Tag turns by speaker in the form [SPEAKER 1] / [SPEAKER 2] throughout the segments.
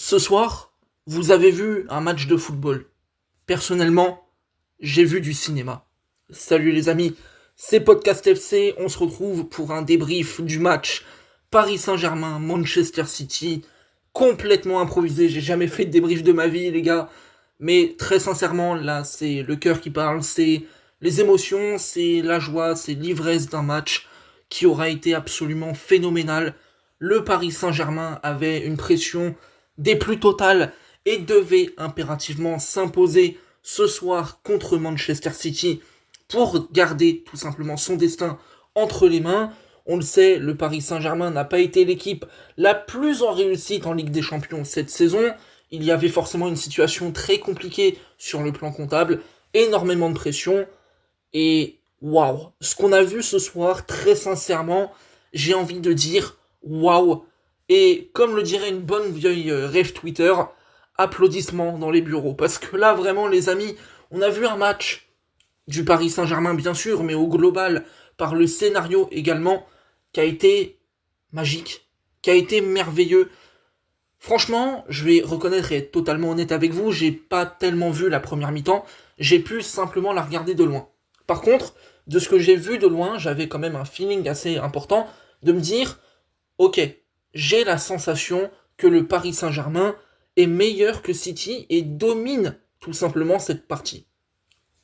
[SPEAKER 1] Ce soir, vous avez vu un match de football. Personnellement, j'ai vu du cinéma. Salut les amis, c'est Podcast FC, on se retrouve pour un débrief du match Paris Saint-Germain, Manchester City, complètement improvisé, j'ai jamais fait de débrief de ma vie les gars, mais très sincèrement, là c'est le cœur qui parle, c'est les émotions, c'est la joie, c'est l'ivresse d'un match qui aura été absolument phénoménal. Le Paris Saint-Germain avait une pression des plus totales et devait impérativement s'imposer ce soir contre Manchester City pour garder tout simplement son destin entre les mains. On le sait, le Paris Saint-Germain n'a pas été l'équipe la plus en réussite en Ligue des Champions cette saison. Il y avait forcément une situation très compliquée sur le plan comptable, énormément de pression, et waouh, ce qu'on a vu ce soir, très sincèrement, j'ai envie de dire waouh. Et comme le dirait une bonne vieille rêve Twitter, applaudissements dans les bureaux. Parce que là, vraiment, les amis, on a vu un match du Paris Saint-Germain, bien sûr, mais au global, par le scénario également, qui a été magique, qui a été merveilleux. Franchement, je vais reconnaître et être totalement honnête avec vous, j'ai pas tellement vu la première mi-temps, j'ai pu simplement la regarder de loin. Par contre, de ce que j'ai vu de loin, j'avais quand même un feeling assez important de me dire, ok, j'ai la sensation que le Paris Saint-Germain est meilleur que City et domine tout simplement cette partie.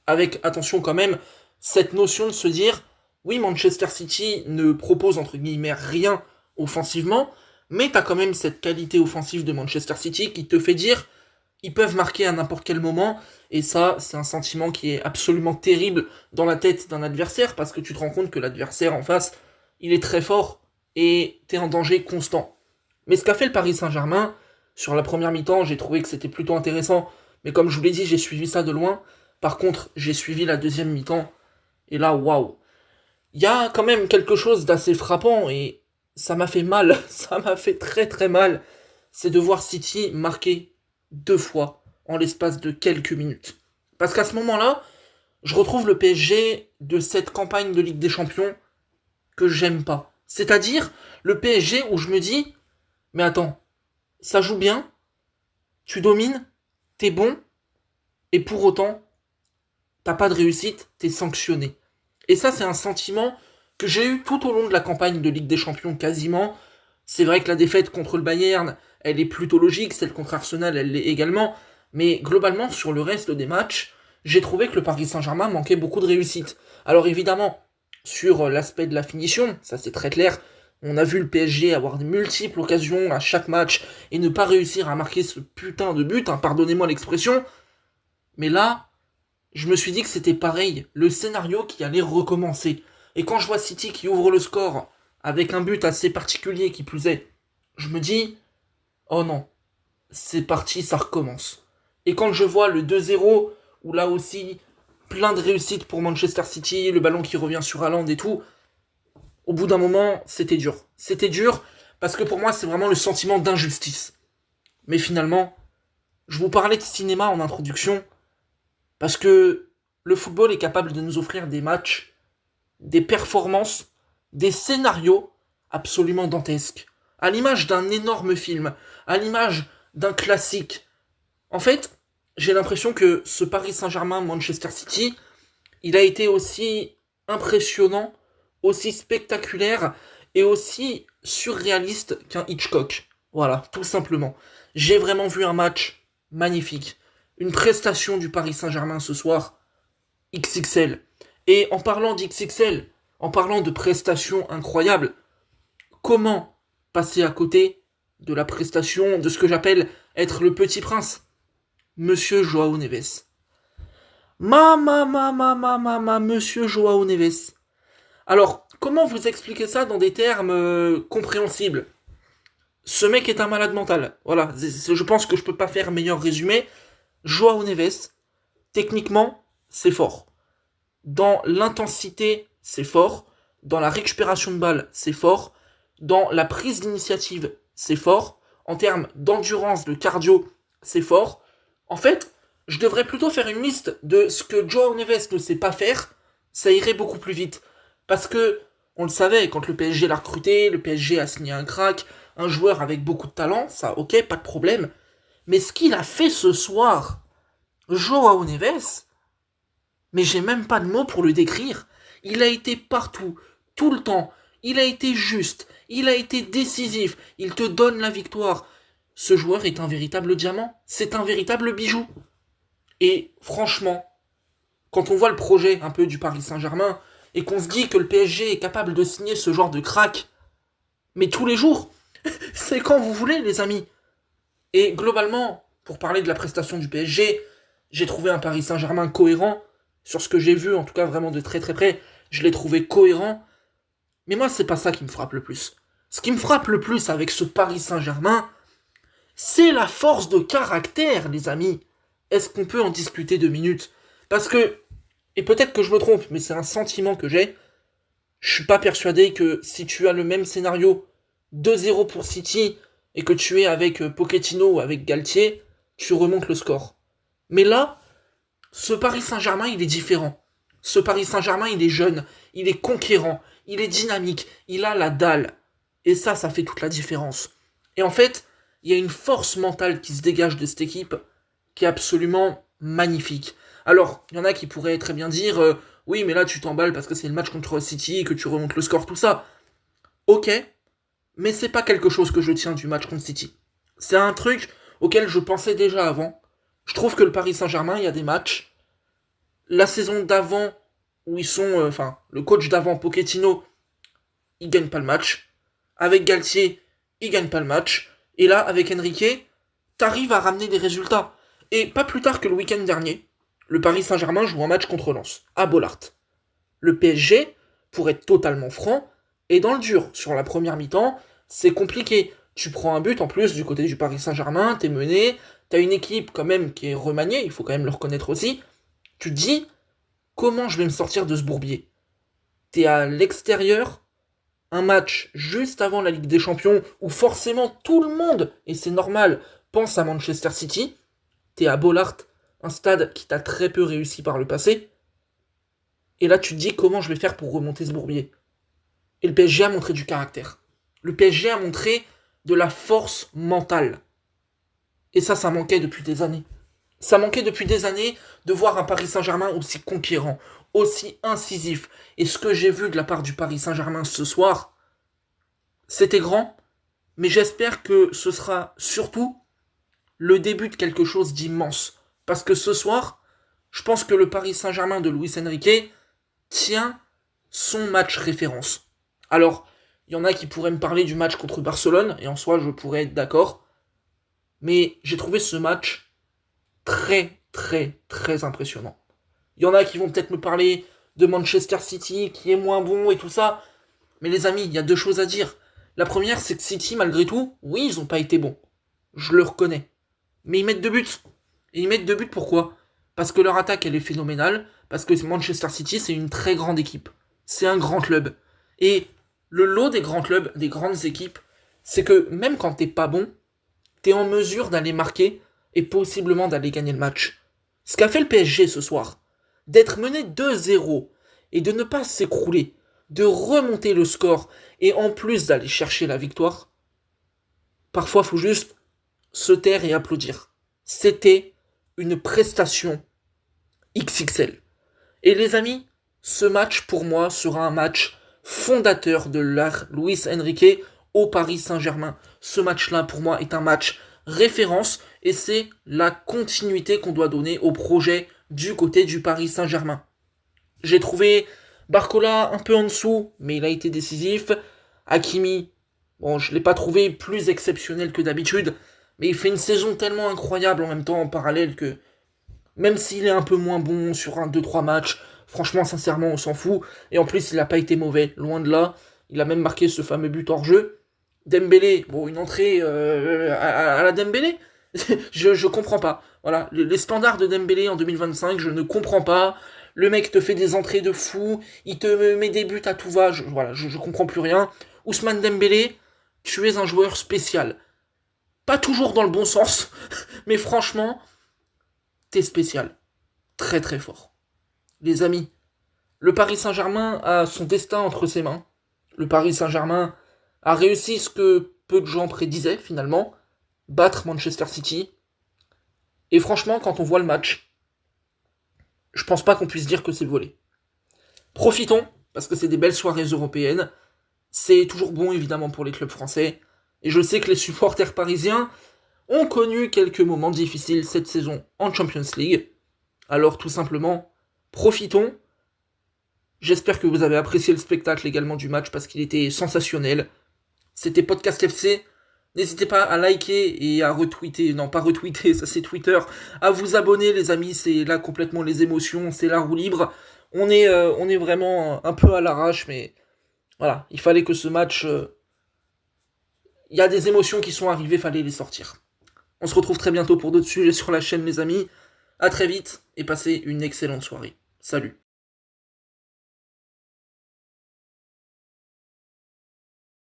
[SPEAKER 1] Avec, attention quand même, cette notion de se dire, oui, Manchester City ne propose entre guillemets rien offensivement, mais t'as quand même cette qualité offensive de Manchester City qui te fait dire, ils peuvent marquer à n'importe quel moment, et ça, c'est un sentiment qui est absolument terrible dans la tête d'un adversaire, parce que tu te rends compte que l'adversaire en face, il est très fort, et t'es en danger constant. Mais ce qu'a fait le Paris Saint-Germain, sur la première mi-temps, j'ai trouvé que c'était plutôt intéressant, mais comme je vous l'ai dit, j'ai suivi ça de loin. Par contre, j'ai suivi la deuxième mi-temps, et là, waouh. Il y a quand même quelque chose d'assez frappant, et ça m'a fait mal, ça m'a fait très très mal, c'est de voir City marquer deux fois en l'espace de quelques minutes. Parce qu'à ce moment-là, je retrouve le PSG de cette campagne de Ligue des Champions que j'aime pas. C'est-à-dire le PSG où je me dis, mais attends, ça joue bien, tu domines, t'es bon, et pour autant, t'as pas de réussite, t'es sanctionné. Et ça, c'est un sentiment que j'ai eu tout au long de la campagne de Ligue des Champions quasiment. C'est vrai que la défaite contre le Bayern, elle est plutôt logique, celle contre Arsenal, elle l'est également. Mais globalement, sur le reste des matchs, j'ai trouvé que le Paris Saint-Germain manquait beaucoup de réussite. Alors évidemment, sur l'aspect de la finition, ça c'est très clair, on a vu le PSG avoir de multiples occasions à chaque match et ne pas réussir à marquer ce putain de but, hein, pardonnez-moi l'expression. Mais là, je me suis dit que c'était pareil, le scénario qui allait recommencer. Et quand je vois City qui ouvre le score avec un but assez particulier qui plus est, je me dis, oh non, c'est parti, ça recommence. Et quand je vois le 2-0, où là aussi, plein de réussite pour Manchester City, le ballon qui revient sur Haaland et tout, au bout d'un moment, c'était dur. C'était dur parce que pour moi, c'est vraiment le sentiment d'injustice. Mais finalement, je vous parlais de cinéma en introduction, parce que le football est capable de nous offrir des matchs, des performances, des scénarios absolument dantesques. À l'image d'un énorme film, à l'image d'un classique. En fait, j'ai l'impression que ce Paris Saint-Germain-Manchester City, il a été aussi impressionnant, aussi spectaculaire et aussi surréaliste qu'un Hitchcock. Voilà, tout simplement. J'ai vraiment vu un match magnifique. Une prestation du Paris Saint-Germain ce soir, XXL. Et en parlant d'XXL, en parlant de prestations incroyables, comment passer à côté de la prestation de ce que j'appelle être le petit prince, Monsieur Joao Neves. Monsieur Joao Neves. Alors, comment vous expliquer ça dans des termes compréhensibles? Ce mec est un malade mental. Voilà, je pense que je peux pas faire meilleur résumé. Joao Neves, techniquement, c'est fort. Dans l'intensité, c'est fort. Dans la récupération de balles, c'est fort. Dans la prise d'initiative, c'est fort. En termes d'endurance, de cardio, c'est fort. En fait, je devrais plutôt faire une liste de ce que Joao Neves ne sait pas faire. Ça irait beaucoup plus vite. Parce que, on le savait, quand le PSG l'a recruté, le PSG a signé un crack, un joueur avec beaucoup de talent, ça, ok, pas de problème. Mais ce qu'il a fait ce soir, Joao Neves, mais j'ai même pas de mots pour le décrire. Il a été partout, tout le temps. Il a été juste, il a été décisif, il te donne la victoire. Ce joueur est un véritable diamant, c'est un véritable bijou. Et franchement, quand on voit le projet un peu du Paris Saint-Germain, et qu'on se dit que le PSG est capable de signer ce genre de crack, mais tous les jours, c'est quand vous voulez les amis. Et globalement, pour parler de la prestation du PSG, j'ai trouvé un Paris Saint-Germain cohérent, sur ce que j'ai vu, en tout cas vraiment de très très près, je l'ai trouvé cohérent. Mais moi, c'est pas ça qui me frappe le plus. Ce qui me frappe le plus avec ce Paris Saint-Germain, c'est la force de caractère, les amis. Est-ce qu'on peut en discuter 2 minutes? Parce que, et peut-être que je me trompe, mais c'est un sentiment que j'ai, je suis pas persuadé que si tu as le même scénario, 2-0 pour City, et que tu es avec Pochettino ou avec Galtier, tu remontes le score. Mais là, ce Paris Saint-Germain, il est différent. Ce Paris Saint-Germain, il est jeune, il est conquérant, il est dynamique, il a la dalle. Et ça fait toute la différence. Et en fait, il y a une force mentale qui se dégage de cette équipe qui est absolument magnifique. Alors, il y en a qui pourraient très bien dire oui, mais là tu t'emballes parce que c'est le match contre City, que tu remontes le score, tout ça. Ok, mais c'est pas quelque chose que je tiens du match contre City. C'est un truc auquel je pensais déjà avant. Je trouve que le Paris Saint-Germain, il y a des matchs. La saison d'avant, où ils sont. Le coach d'avant, Pochettino, il gagne pas le match. Avec Galtier, il gagne pas le match. Et là, avec Enrique, t'arrives à ramener des résultats. Et pas plus tard que le week-end dernier, le Paris Saint-Germain joue un match contre Lens, à Bollaert. Le PSG, pour être totalement franc, est dans le dur. Sur la première mi-temps, c'est compliqué. Tu prends un but en plus du côté du Paris Saint-Germain, t'es mené, t'as une équipe quand même qui est remaniée, il faut quand même le reconnaître aussi. Tu te dis, comment je vais me sortir de ce bourbier? T'es à l'extérieur, un match juste avant la Ligue des Champions, où forcément tout le monde, et c'est normal, pense à Manchester City. T'es à Bollaert, un stade qui t'a très peu réussi par le passé. Et là, tu te dis comment je vais faire pour remonter ce bourbier. Et le PSG a montré du caractère. Le PSG a montré de la force mentale. Et ça manquait depuis des années. Ça manquait depuis des années de voir un Paris Saint-Germain aussi conquérant, aussi incisif. Et ce que j'ai vu de la part du Paris Saint-Germain ce soir, c'était grand, mais j'espère que ce sera surtout le début de quelque chose d'immense. Parce que ce soir, je pense que le Paris Saint-Germain de Luis Enrique tient son match référence. Alors, il y en a qui pourraient me parler du match contre Barcelone, et en soi, je pourrais être d'accord. Mais j'ai trouvé ce match très, très, très impressionnant. Il y en a qui vont peut-être me parler de Manchester City, qui est moins bon et tout ça. Mais les amis, il y a 2 choses à dire. La première, c'est que City, malgré tout, oui, ils n'ont pas été bons. Je le reconnais. Mais ils mettent 2 buts. Et ils mettent 2 buts pourquoi? Parce que leur attaque, elle est phénoménale. Parce que Manchester City, c'est une très grande équipe. C'est un grand club. Et le lot des grands clubs, des grandes équipes, c'est que même quand t'es pas bon, t'es en mesure d'aller marquer et possiblement d'aller gagner le match. Ce qu'a fait le PSG ce soir, d'être mené 2-0 et de ne pas s'écrouler, de remonter le score et en plus d'aller chercher la victoire, parfois faut juste se taire et applaudir. C'était une prestation XXL. Et les amis, ce match pour moi sera un match fondateur de l'ère Luis Enrique au Paris Saint-Germain. Ce match-là pour moi est un match référence et c'est la continuité qu'on doit donner au projet du côté du Paris Saint-Germain. J'ai trouvé Barcola un peu en dessous, mais il a été décisif. Hakimi, bon, je ne l'ai pas trouvé plus exceptionnel que d'habitude, mais il fait une saison tellement incroyable en même temps en parallèle que même s'il est un peu moins bon sur 2-3 matchs, franchement, sincèrement, on s'en fout. Et en plus, il n'a pas été mauvais, loin de là. Il a même marqué ce fameux but hors jeu. Dembélé, bon, une entrée à la Dembélé, je comprends pas. Voilà, les standards de Dembélé en 2025, je ne comprends pas. Le mec te fait des entrées de fou, il te met des buts à tout va, je comprends plus rien. Ousmane Dembélé, tu es un joueur spécial. Pas toujours dans le bon sens, mais franchement, t'es spécial. Très très fort. Les amis, le Paris Saint-Germain a son destin entre ses mains. Le Paris Saint-Germain a réussi ce que peu de gens prédisaient finalement, battre Manchester City. Et franchement, quand on voit le match, je pense pas qu'on puisse dire que c'est volé. Profitons, parce que c'est des belles soirées européennes. C'est toujours bon, évidemment, pour les clubs français. Et je sais que les supporters parisiens ont connu quelques moments difficiles cette saison en Champions League. Alors, tout simplement, profitons. J'espère que vous avez apprécié le spectacle également du match parce qu'il était sensationnel. C'était Podcast FC. N'hésitez pas à liker et à retweeter, non pas retweeter, ça c'est Twitter, à vous abonner les amis, c'est là complètement les émotions, c'est la roue libre. On est vraiment un peu à l'arrache, mais voilà, il fallait que ce match, il y a des émotions qui sont arrivées, fallait les sortir. On se retrouve très bientôt pour d'autres sujets sur la chaîne les amis. À très vite et passez une excellente soirée. Salut.